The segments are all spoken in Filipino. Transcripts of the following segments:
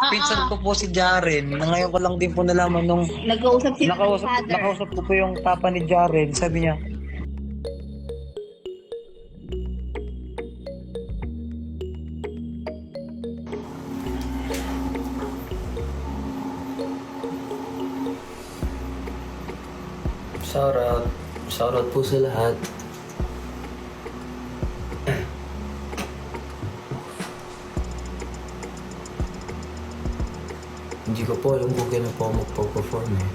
pinsan Oo. ko po si Jaren, na ngayon ko lang din po nalaman nung Nag-uusap sila ng nakausap, father. nakausap ko po yung papa ni Jaren. Sabi niya, Shoutout. Shoutout po sa lahat. Hindi ko po alam kung kailan po ako magpo-perform eh.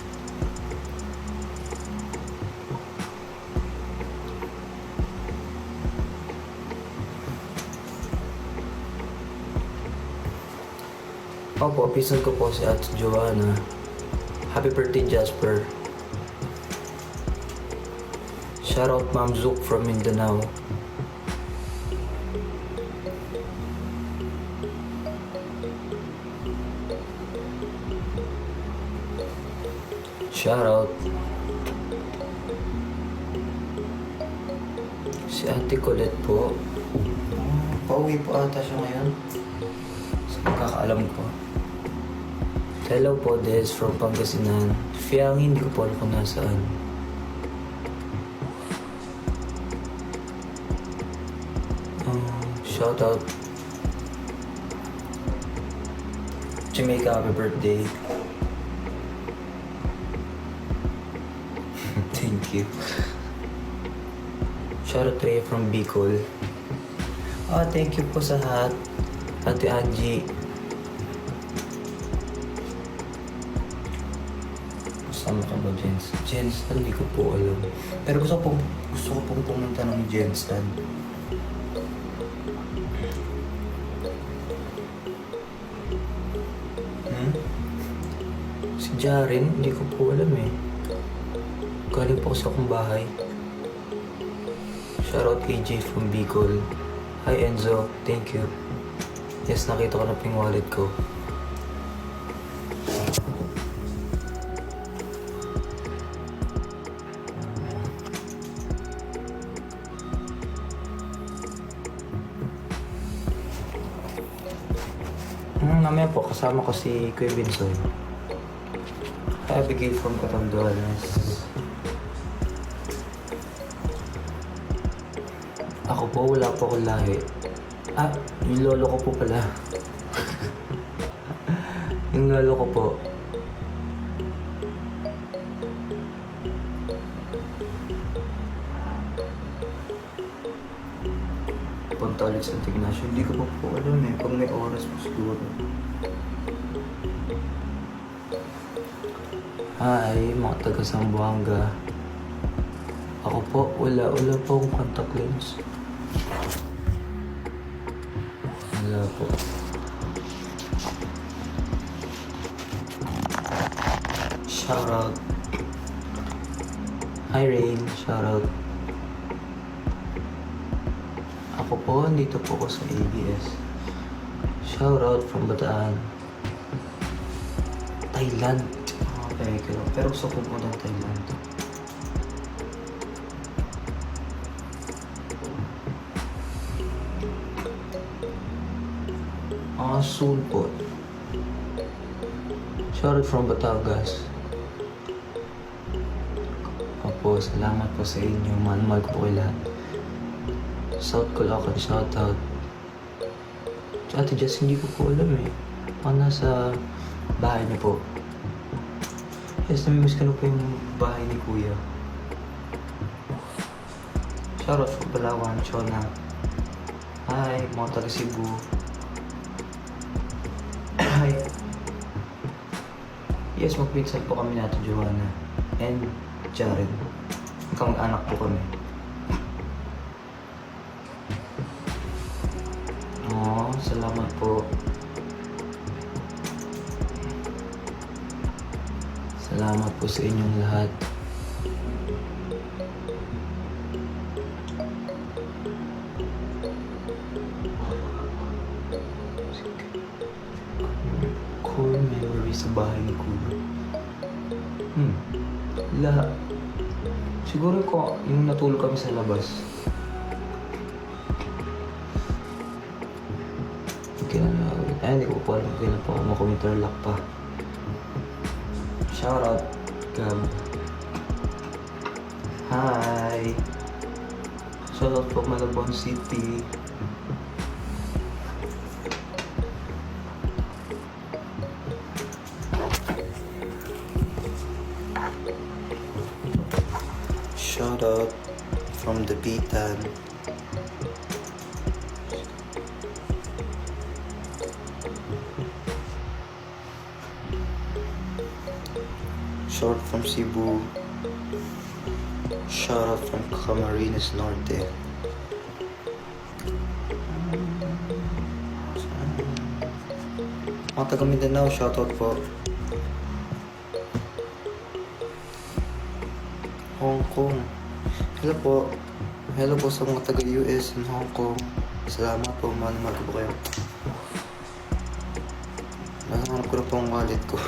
Opo, pisan ko po si Ate Joanna. Happy birthday, Jasper. Shoutout Ma'am Zook from Mindanao. Shoutout si Ate Colette po. Pauwi po ata siya ngayon. Sa pagkakaalam ko. Hello po, Des from Pangasinan. Fiang, hindi ko po alam kung nasaan. Shoutout Jamaica, happy birthday. Thank you. Shoutout Rhea from Bicol. Thank you po sa lahat. Ate Angie. Kasama ka ba, Jens? Jens, hindi ko po alam. Pero gusto ko pong pumunta ng Jens. Si Jaren, hindi ko po alam eh. Galing po sa akong bahay. Shoutout AJ from Bicol. Hi Enzo, thank you. Yes, nakita ko na po yung wallet ko. Namaya po, kasama ko si Kuya Binsoy. Hi Abigail from Catanduanes. Ako po, wala po akong lahi. Yung lolo ko po pala. Yung lolo ko po. Punta ulit sa Ignacio. Hindi ko po alam eh. Pag may oras po siguro. Hi, mga taga Zamboanga. Ako po, wala po akong contact lens. Wala po. Shoutout. Hi Rain, shoutout. Ako po, dito po ako sa ABS. Shoutout from Bataan. Thailand. Okay, pero gusto ko po ng Thailand. Soon po. Shoutout from Batangas. Opo, salamat po sa inyo. Mahal ko po kayo lahat. South Caloocan, shoutout. Ate Jess, hindi ko po alam eh. Nasa bahay niyo po. Yes, namimiss ko na po yung bahay ni Kuya. Shoutout from Palawan, Chona. Hi, mga taga Cebu. Hi. Yes, magpinsan po kami natin, Joanna. And Jaren. Kamag-anak po kami. Salamat po. Salamat po sa inyong lahat. Core memory sa bahay ni Kuya. Siguro ko yung natulog kami sa labas. Kaya na Ay, hindi ko po alam kailan po ako mag-interlock pa. Shoutout, Gab. Hi! Shoutout po Malabon City. Shoutout from the Bitan. Shoutout from Cebu. Shoutout from Camarines Norte. Mga taga Mindanao, shoutout po. Hong Kong. Hello po. Hello po sa mga taga US and Hong Kong. Salamat po, mahal po kayo. Nahanap ko na po ang wallet ko.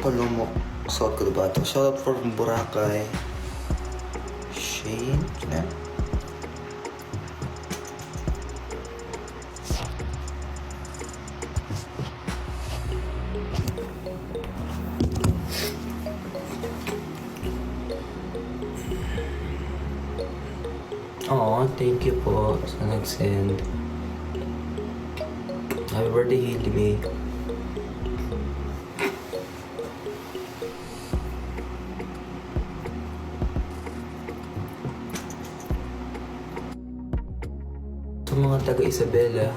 Palumok, South Cotabato. Shoutout from Boracay. Shane. Yeah. Oo, thank you po sa nag-send. Happy birthday, Hildy. Sa mga taga Isabela,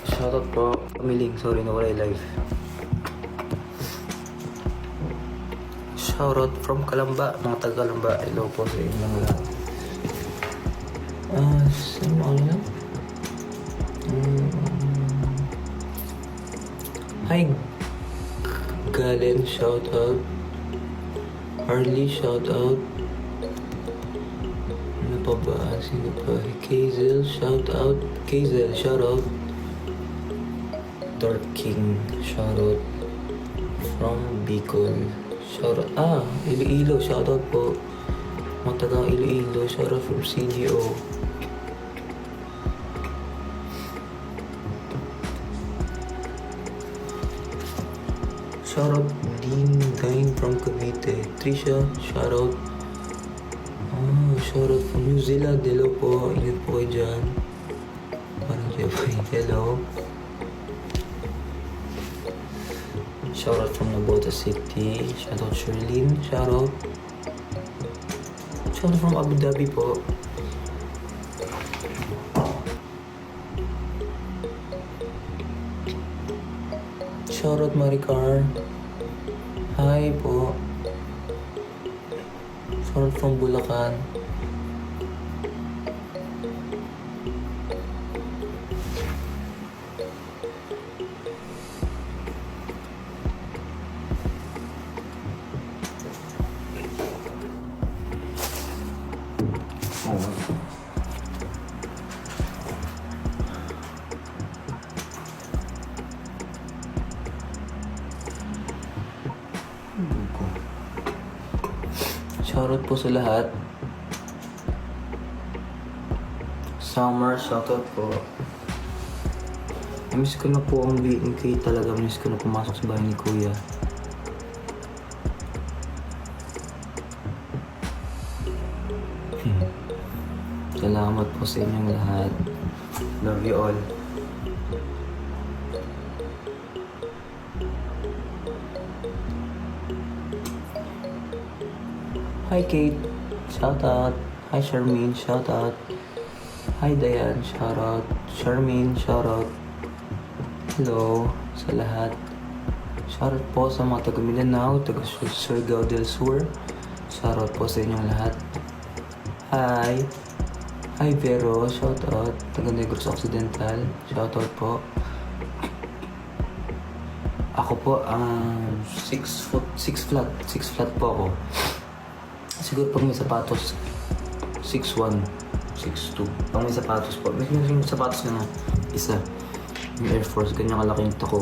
shoutout po. Kamiling, sorry na wala live. Shoutout from Kalamba, mga taga Kalamba. Hello po sa inyong lahat. Saan mo ano lang? Hi Galen, shoutout. Harley, shoutout. Ano pa ba? Sino pa? Kazel, shoutout. Kazel, shoutout. Dark King, shoutout. From Bicol, shoutout. Iloilo, shoutout po. Mga tagang Iloilo, shoutout from CGO. Shoutout Dean Dine from Cavite. Trisha, shoutout. Shoutout from New Zealand. Hello po, ingat po kayo dyan. Parang Jeffrey, hello. Shoutout from Nabota City. Shoutout Sherlyn. Shoutout. Shoutout from Abu Dhabi po. Shoutout Maricar. Hi po. Shoutout from Bulacan. Shoutout po sa lahat. Summer, shoutout po. Miss ko na po ang BNK talaga. Miss ko na pumasok sa bahay ni Kuya. Salamat po sa inyong lahat. Love you all. Hi Kate, shoutout. Hi Charmaine, shoutout. Hi Dayan, shoutout. Charmaine, shoutout. Hello sa lahat. Shoutout po sa mga taga Mindanao, taga Surigao del Sur. Shoutout po sa inyong lahat. Hi. Hi Vero, shoutout. Taga Negros Occidental, shoutout po. Ako po, 6 flat po ako. Siguro pag may sapatos, 6'1", 6'2". Pang may sapatos po. May sapatos na isa. Yung Air Force, ganyan kalaki yung tako.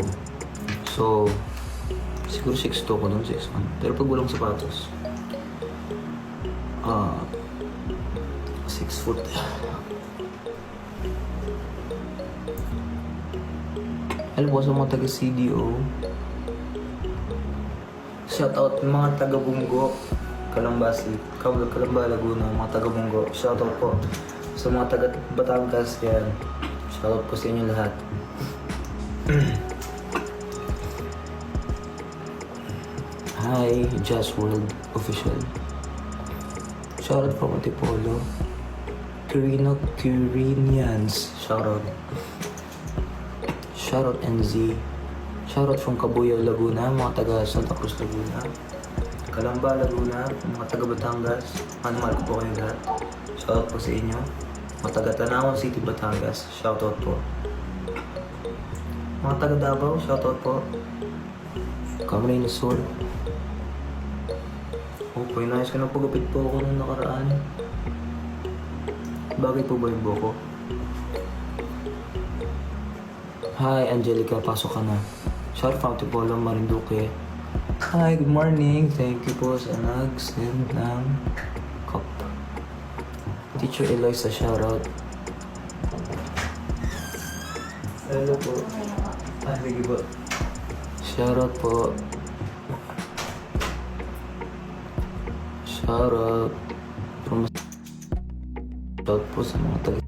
So, siguro 6'2 ko nun, 6'1". Pero pag walang sapatos, 6 foot. Alam po sa mga taga-CDO, shoutout yung mga taga-Bungo, Kalamba, Laguna, mga taga-Bungo. Shoutout po sa mga taga-Batangas yan. Shoutout po sa inyo lahat. Hi, Just World Official. Shoutout po Monte Polo. Quirinians. Shoutout. Shoutout NZ. Shoutout from Cabuyao, Laguna, mga taga Santa Cruz, Laguna. Calamba, Laguna, mga taga Batangas. Mahal ko po kayo lahat. Shoutout po sa inyo. Mga taga Tanawan City, Batangas. Shoutout po. Mga taga Davao, shoutout po. Camarines Sur. Oh, inayos ko na pagupit po ako nung nakaraan. Bagay po ba yung buhok ko? Hi, Angelica. Pasok ka na. Shout out to Polo Marinduque. Hi, good morning. Thank you po sa nag-send ng cup. Teacher Eloisa, shout out. Hello po. Sige po. Shout out po. Shout out. Shout po sa mga taga.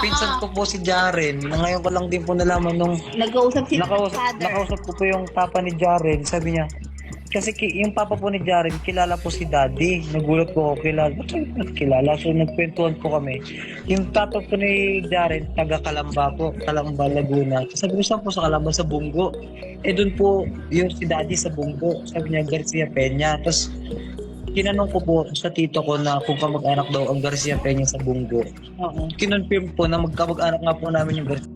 Pinsan ko po si Jaren, na ngayon ko lang din po nalaman nung Nag-uusap si father. nakausap ko po yung papa ni Jaren. Sabi niya, kasi yung papa po ni Jaren, kilala po si daddy. Nagulat po ako, kilala. So nagkwentuhan po kami. Yung papa po ni Jaren, taga Calamba po, Calamba, Laguna. Sabi ko, saan po sa Calamba? Sa Bungo. Eh doon po yung si daddy sa Bungo. Sabi niya, Garcia Peña. Tapos tinanong ko po sa tito ko na kung kamag-anak daw ang Garcia Peña sa Bungo. Oo. Kinonfirm po na magkamag-anak nga po namin yung Garcia